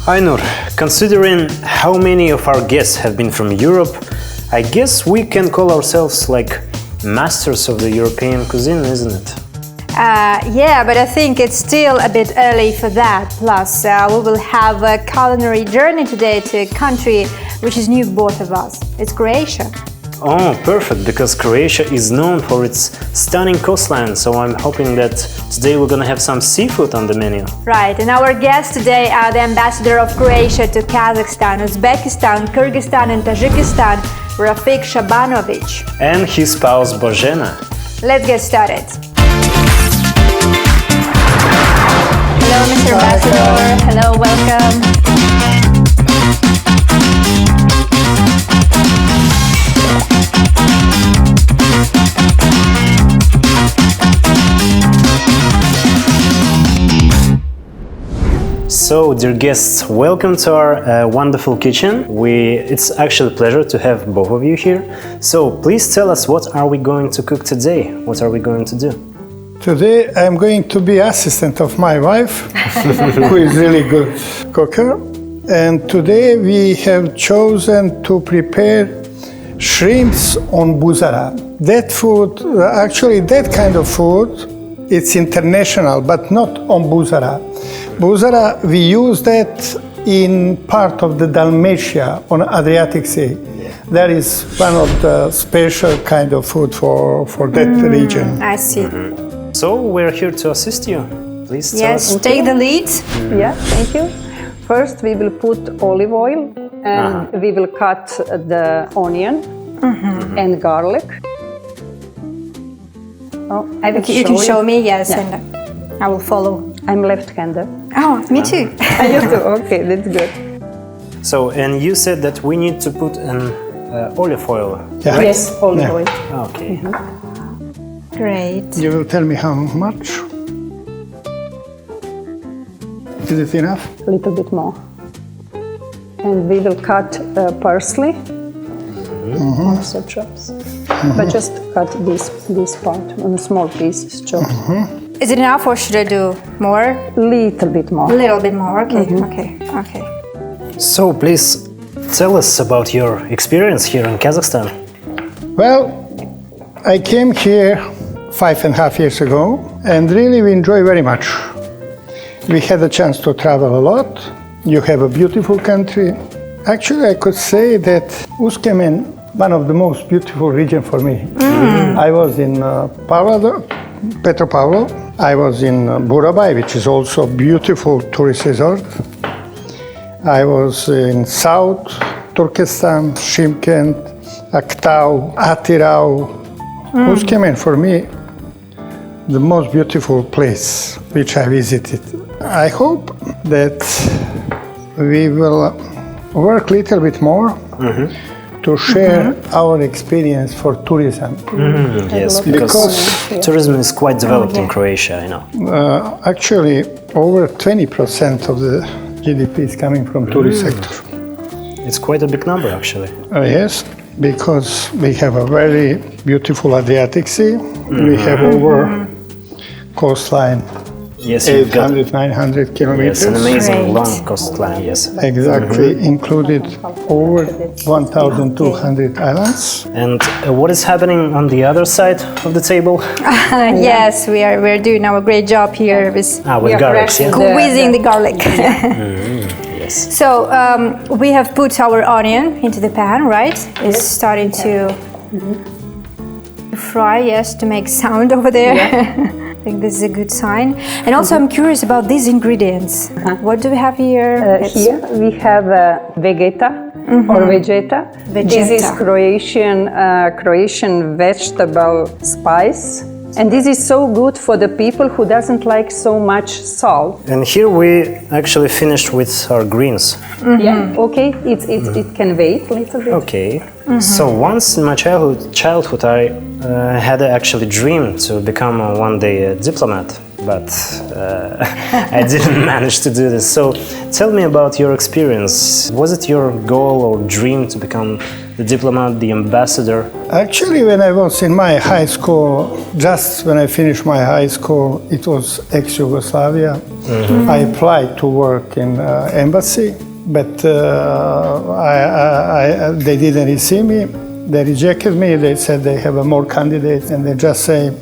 Ainur, considering how many of our guests have been from Europe, I guess we can call ourselves like masters of the European cuisine, isn't it? Yeah, but I think it's still a bit early for that. Plus, we will have a culinary journey today to a country which is new both of us. It's Croatia. Oh, perfect, because Croatia is known for its stunning coastline, so I'm hoping that today we're gonna have some seafood on the menu. Right, and our guests today are the Ambassador of Croatia to Kazakhstan, Uzbekistan, Kyrgyzstan and Tajikistan, Refik Šabanović. And his spouse Božena. Let's get started. Hello, Mr. Ambassador. Hello, welcome. So, dear guests, welcome to our wonderful kitchen. It's actually a pleasure to have both of you here. So, please tell us, what are we going to cook today? What are we going to do? Today I'm going to be assistant of my wife, who is really good cooker. And today we have chosen to prepare shrimps on buzara. That food, actually that kind of food, it's international, but not on buzara. Buzara, we use that in part of the Dalmatia on Adriatic Sea. That is one of the special kind of food for that region. I see. So, we're here to assist you. Please tell us. Yes, take the lead. Yeah, thank you. First, we will put olive oil and we will cut the onion and garlic. Oh, You can show me, yes, and I will follow. I'm left-handed. Oh, me too. You too? Okay, that's good. So, and you said that we need to put an olive oil, Yeah. right? Yes, olive oil. Okay. Great. You will tell me how much? Is it enough? A little bit more. And we will cut parsley, also chops. But just cut this part on small pieces, chopped. Is it enough or should I do more? Little bit more. A little bit more, okay, okay. So, please tell us about your experience here in Kazakhstan. Well, I came here 5.5 years ago and really we enjoy very much. We had a chance to travel a lot. You have a beautiful country. Actually, I could say that Uzkemen, one of the most beautiful region for me. I was in Petropavlo. I was in Burabay, which is also a beautiful tourist resort. I was in South Turkestan, Shymkent, Aktau, Atirau. Uzkemen, for me, the most beautiful place which I visited. I hope that we will work a little bit more to share our experience for tourism. Yes, because tourism is quite developed in Croatia, I know. Actually, over 20% of the GDP is coming from tourist sector. It's quite a big number, actually. Yes, because we have a very beautiful Adriatic Sea. We have over coastline, Yes, you've got 800, 900 kilometers. yes, an amazing Great. long coastline, yes. Exactly, included over 1,200 islands. And what is happening on the other side of the table? Yes, we're doing our great job here with With garlics, yeah? squeezing the garlic. Yes. So we have put our onion into the pan, right? It's starting to fry, yes, to make sound over there. I think this is a good sign. And also I'm curious about these ingredients. What do we have here? Here we have vegeta or vegeta. This is Croatian vegetable spice. And this is so good for the people who doesn't like so much salt. And here we actually finished with our greens. Yeah, okay, it can wait a little bit. Okay. So once in my childhood I had actually dreamed to become one day a diplomat, but I didn't manage to do this. So tell me about your experience. Was it your goal or dream to become the diplomat, the ambassador? Actually, when I was in my high school, just when I finished my high school, it was ex-Yugoslavia. I applied to work in embassy, but they didn't receive me. They rejected me. They said they have more candidates, and they just say,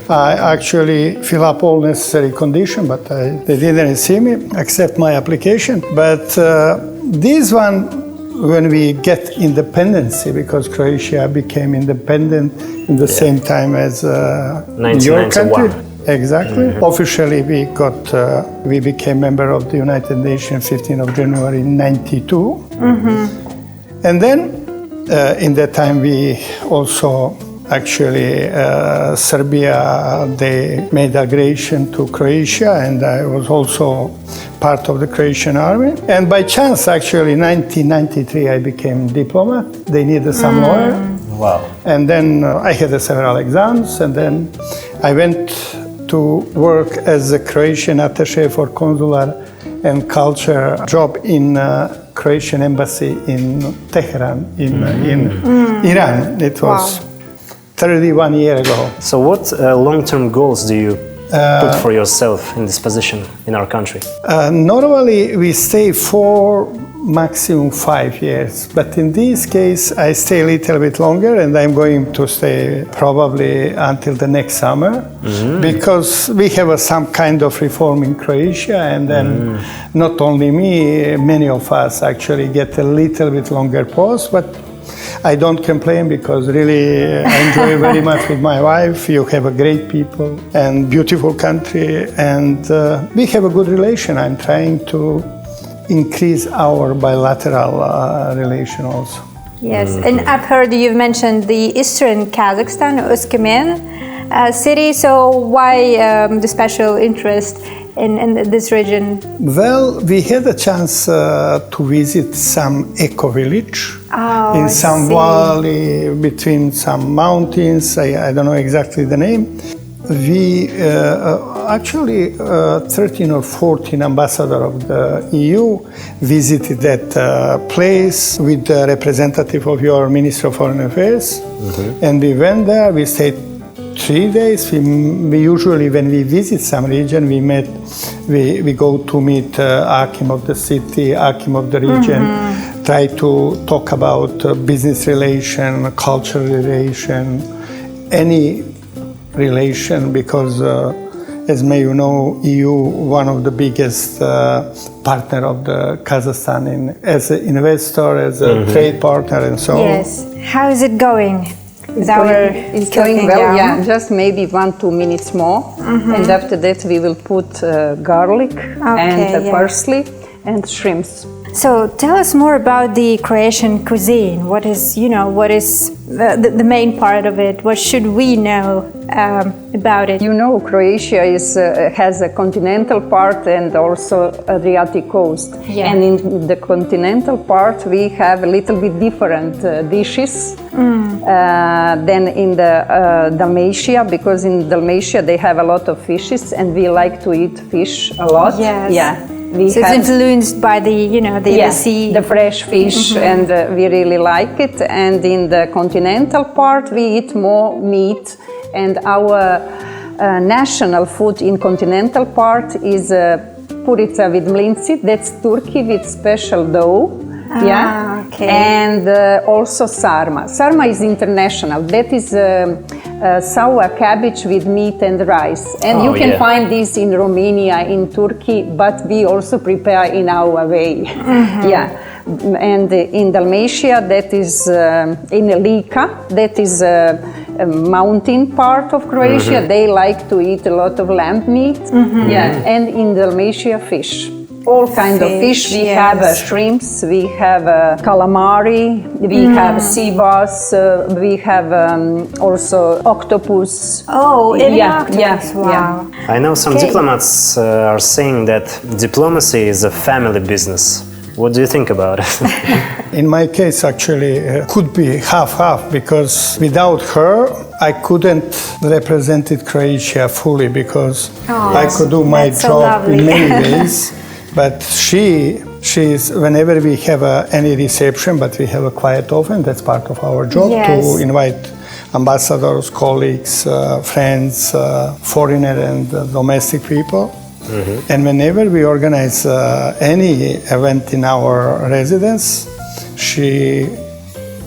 I actually fill up all necessary conditions, but they didn't receive me, accept my application. But this one, when we get independency, because Croatia became independent in the same time as your country. Exactly. Officially, we became member of the United Nations 15th of January 92. And then in that time, we also actually, Serbia, they made aggression to Croatia, and I was also part of the Croatian army. And by chance, actually, in 1993, I became diplomat. They needed some lawyer. Wow. And then I had several exams, and then I went to work as a Croatian attaché for consular and culture job in Croatian embassy in Tehran, in Iran. It was 31 years ago. So what long-term goals do you put for yourself in this position in our country? Normally we stay for maximum 5 years, but in this case I stay a little bit longer, and I'm going to stay probably until the next summer, because we have some kind of reform in Croatia, and then not only me, many of us actually get a little bit longer pause, but I don't complain, because really I enjoy very much with my wife. You have a great people and beautiful country, and we have a good relation. I'm trying to increase our bilateral relation also. Yes, and I've heard you've mentioned the eastern Kazakhstan, Uskmin city. So why the special interest in this region? Well, we had a chance to visit some eco-village in some valley between some mountains. I don't know exactly the name. We actually 13 or 14 ambassadors of the EU visited that place with the representative of your Ministry of Foreign Affairs, and we went there. We stayed 3 days. We usually, when we visit some region, we go to meet Hakim of the city, Hakim of the region, try to talk about business relation, cultural relation, any relation, because as may you know, EU one of the biggest partner of the Kazakhstan as an investor, as a trade partner, and so on. Yes. How is it going? It's going well, yeah. Just maybe 1-2 minutes more, and after that we will put garlic and parsley and shrimps. So tell us more about the Croatian cuisine. What is the main part of it? What should we know about it? You know, Croatia has a continental part and also Adriatic coast. Yeah. And in the continental part, we have a little bit different dishes than in the Dalmatia, because in Dalmatia they have a lot of fishes, and we like to eat fish a lot. Yes. Yeah. So it's influenced by the sea. The fresh fish, and we really like it. And in the continental part, we eat more meat. And our national food in continental part is purica with mlinci. That's turkey with special dough. Okay. And also sarma. Sarma is international. That is sour cabbage with meat and rice. And you can find this in Romania, in Turkey, but we also prepare in our way. Yeah. And in Dalmatia, that is in Lika, that is a mountain part of Croatia. They like to eat a lot of lamb meat. Yeah. And in Dalmatia, fish. All kinds of fish. We have shrimps, we have calamari, we have sea bass, we have also octopus. Oh, octopus. Wow. I know some diplomats are saying that diplomacy is a family business. What do you think about it? In my case, actually, could be half-half, because without her, I couldn't represent Croatia fully, because I could do my job in many ways. But she is, whenever we have any reception, but we have a quiet oven, that's part of our job, to invite ambassadors, colleagues, friends, foreigner and domestic people. And whenever we organize any event in our residence, she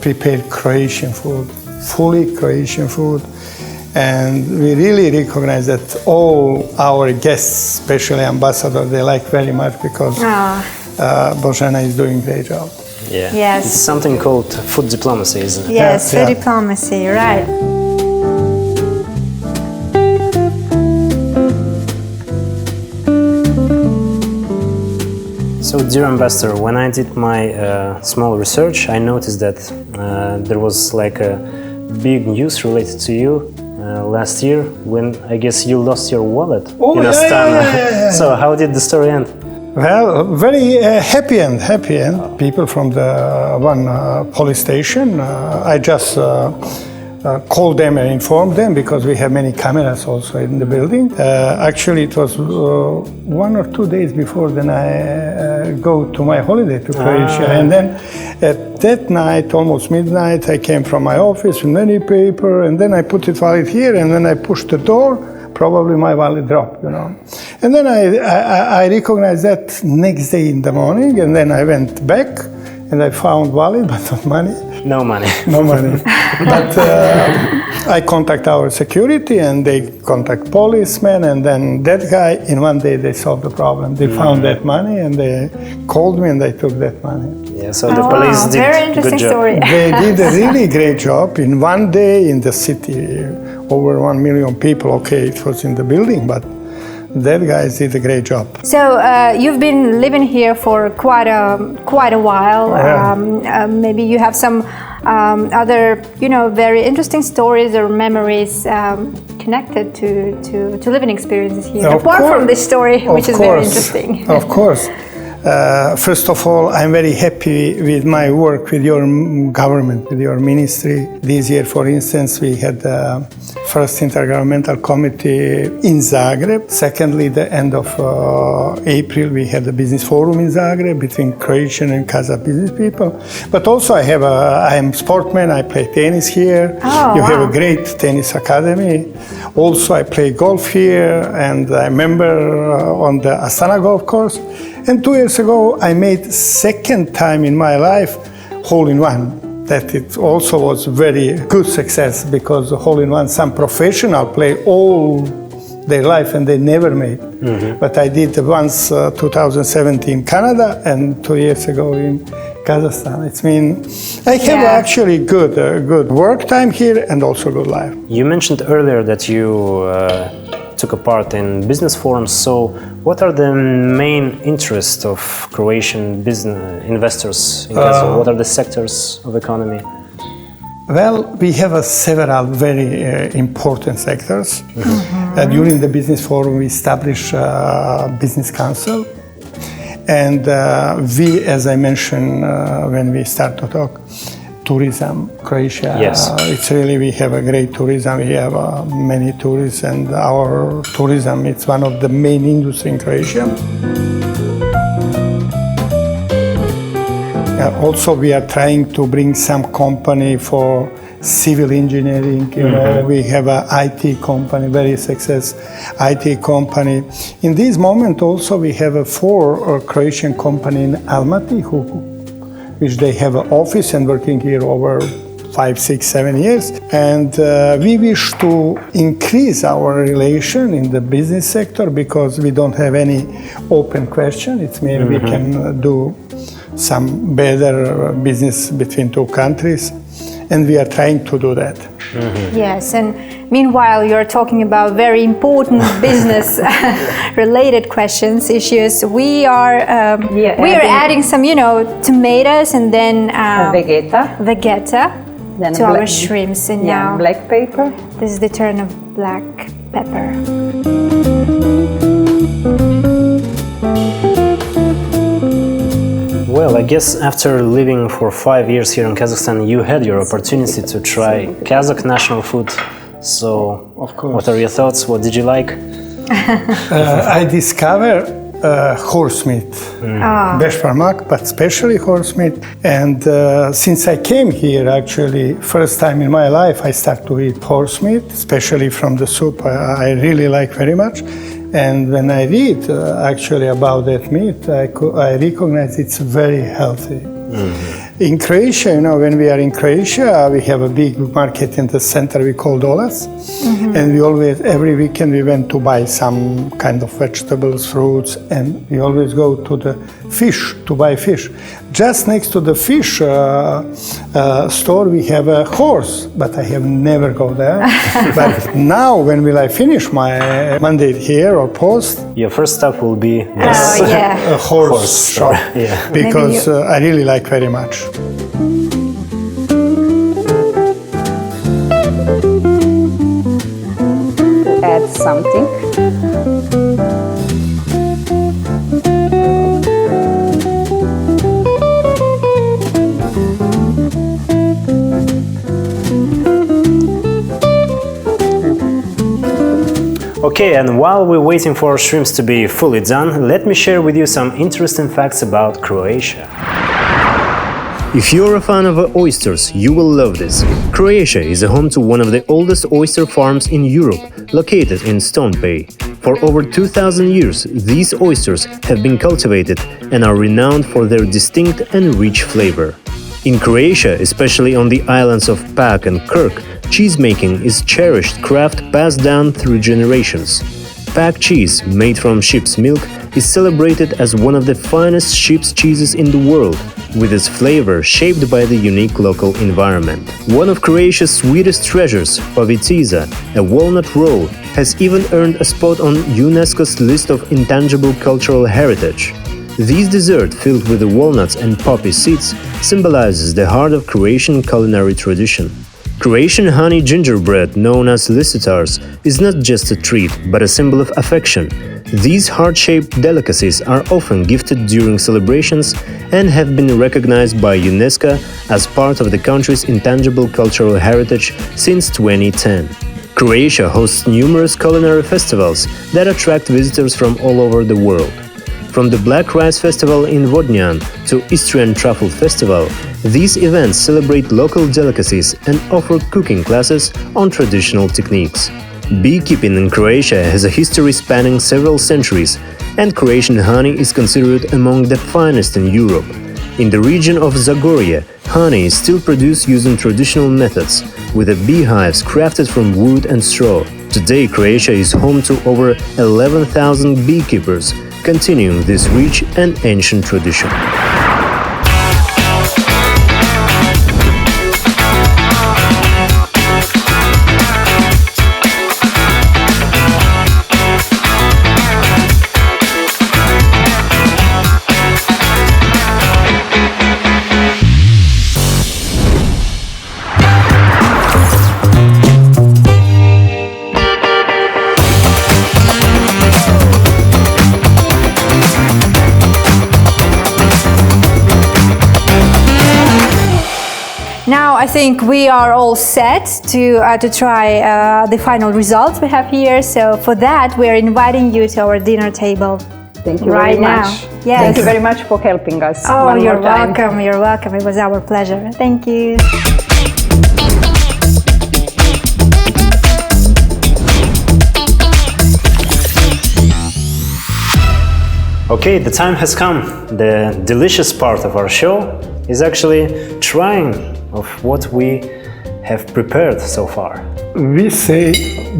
prepared Croatian food, fully Croatian food. And we really recognize that all our guests, especially Ambassador, they like very much because Božena is doing a great job. Yeah. Yes. It's something called food diplomacy, isn't it? Yes, Yeah. food diplomacy, right. So, dear Ambassador, when I did my small research, I noticed that there was like a big news related to you last year when I guess you lost your wallet in Astana. Yeah. So, how did the story end? Well, very happy end. People from the one police station, I just called them and informed them because we have many cameras also in the building. Actually, it was 1 or 2 days before then I go to my holiday to Croatia. And then at that night, almost midnight, I came from my office with many paper and then I put it wallet here and then I pushed the door. Probably my wallet dropped, you know. And then I recognized that next day in the morning and then I went back and I found wallet but not money. No money. No money. But I contact our security and they contact policemen and then that guy, in one day they solved the problem. They found that money and they called me and they took that money. Yeah, so the police did very a interesting good job. story. They did a really great job. In one day in the city, over 1 million people, okay, it was in the building, but that guys did a great job. So you've been living here for quite a while. Yeah. Maybe you have some other, very interesting stories or memories connected to living experiences here. Of Apart course. from this story, which Of is very course. interesting. Of course. First of all, I'm very happy with my work with your government, with your ministry. This year, for instance, we had the first intergovernmental committee in Zagreb. Secondly, the end of April, we had the business forum in Zagreb between Croatian and Kazakh business people. But also, I am sportsman. I play tennis here. Oh, you have wow. a great tennis academy. Also, I play golf here, and I'm member on the Astana golf course. And 2 years ago, I made second time in my life hole-in-one. That it also was very good success because hole-in-one, some professional play all their life and they never made. But I did once 2017 in Canada and 2 years ago in Kazakhstan. I have actually good work time here and also good life. You mentioned earlier that you took a part in business forums. So, what are the main interests of Croatian business investors in Kazakh? What are the sectors of economy? Well, we have several very important sectors. During the business forum, we established a business council. And we, as I mentioned when we start to talk, tourism, Croatia. Yes. It's really, we have a great tourism. We have many tourists and our tourism, it's one of the main industry in Croatia. Also, we are trying to bring some company for civil engineering. We have an IT company, very successful IT company. In this moment, also, we have 4 Croatian company in Almaty, which they have an office and working here over 5, 6, 7 years. And we wish to increase our relation in the business sector because we don't have any open question. It means we can do some better business between 2 countries. And we are trying to do that. Yes, and meanwhile you're talking about very important business related questions, issues. We are adding some, tomatoes and then vegeta Then to our shrimps, and now black pepper. this is the turn of black pepper. Well, I guess after living for 5 years here in Kazakhstan, you had your opportunity to try Kazakh national food. So, Of course. what are your thoughts? What did you like? I discovered horse meat, beshparmak, but especially horse meat. And since I came here, actually, first time in my life, I start to eat horse meat, especially from the soup. I really like very much. And when I read actually about that meat, I recognize it's very healthy. In Croatia, you know, when we are in Croatia, we have a big market in the center we call Dolas. And we always, every weekend we went to buy some kind of vegetables, fruits, and we always go to the fish to buy fish. Just next to the fish store we have a horse, but I have never go there. But now when will I finish my mandate here or post? Your first stop will be a horse shop, because I really like very much. Add something. Okay, and while we're waiting for our shrimps to be fully done, let me share with you some interesting facts about Croatia. If you're a fan of oysters, you will love this. Croatia is a home to one of the oldest oyster farms in Europe, located in Stone Bay. For over 2,000 years, these oysters have been cultivated and are renowned for their distinct and rich flavor. In Croatia, especially on the islands of Pag and Krk, cheesemaking is cherished craft passed down through generations. Pag cheese, made from sheep's milk, is celebrated as one of the finest sheep's cheeses in the world, with its flavor shaped by the unique local environment. One of Croatia's sweetest treasures, pavitica, a walnut roll, has even earned a spot on UNESCO's list of intangible cultural heritage. This dessert, filled with the walnuts and poppy seeds, symbolizes the heart of Croatian culinary tradition. Croatian honey gingerbread, known as lisitars, is not just a treat, but a symbol of affection. These heart-shaped delicacies are often gifted during celebrations and have been recognized by UNESCO as part of the country's intangible cultural heritage since 2010. Croatia hosts numerous culinary festivals that attract visitors from all over the world. From the Black Rice Festival in Vodnjan to Istrian Truffle Festival, these events celebrate local delicacies and offer cooking classes on traditional techniques. Beekeeping in Croatia has a history spanning several centuries, and Croatian honey is considered among the finest in Europe. In the region of Zagorje, honey is still produced using traditional methods, with the beehives crafted from wood and straw. Today, Croatia is home to over 11,000 beekeepers, continuing this rich and ancient tradition. Now I think we are all set to try the final results we have here. So for that, we are inviting you to our dinner table. Thank you right very much. now. Yes. Thank you very much for helping us. Oh, one you're more time. welcome. You're welcome. It was our pleasure. Thank you. Okay, the time has come. The delicious part of our show is actually trying of what we have prepared so far. We say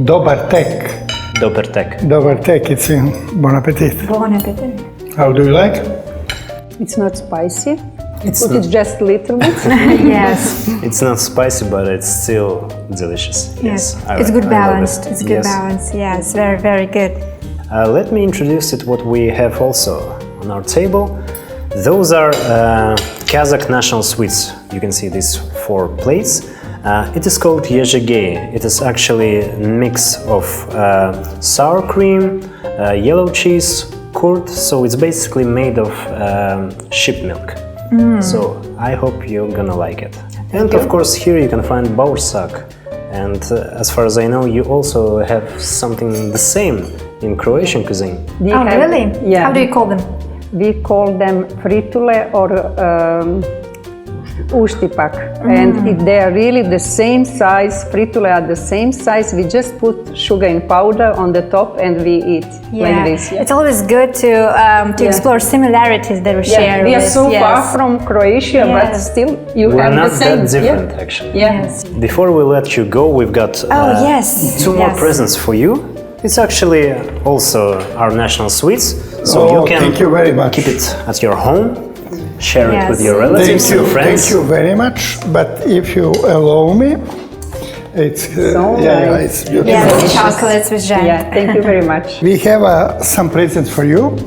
dobar tek. Dobar tek. Dobar tek, it's in bon appetit. Bon appetit. How do you like? It's not spicy. It's just a little bit. Yes. It's not spicy, but it's still delicious. Yes. It's good balance. It. It's good balance. Yes, very, very good. Let me introduce it what we have also on our table. Those are Kazakh national sweets. You can see these 4 plates. It is called yezhege. It is actually a mix of sour cream, yellow cheese, curd. So it's basically made of sheep milk. So I hope you're gonna like it. And of course here you can find bağırsak. And as far as I know, you also have something the same in Croatian cuisine. Really? Yeah. How do you call them? We call them fritule or uštipak, and they are really the same size. Fritule are the same size. We just put sugar in powder on the top and we eat like this. It's always good to explore similarities that we share. We are with, so far from Croatia, but still you We're have not the same. that different, actually. Yes. Before we let you go, we've got two more presents for you. It's actually also our national sweets, so you can thank you very much. keep it at your home, share it with your relatives and friends. Thank you very much. But if you allow me, it's it's beautiful. Yes, chocolates with jam. Yeah, thank you very much. We have some presents for you.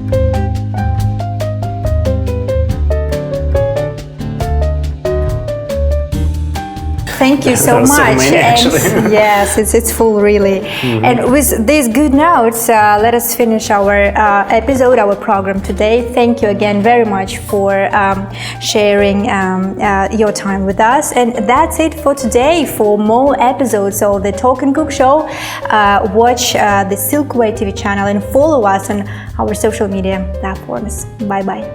Thank you so There are so much. many, actually. And yes, it's full really. And with these good notes, let us finish our episode, our program today. Thank you again very much for sharing your time with us. And that's it for today. For more episodes of the Talk and Cook Show, watch the Silkway TV channel and follow us on our social media platforms. Bye-bye.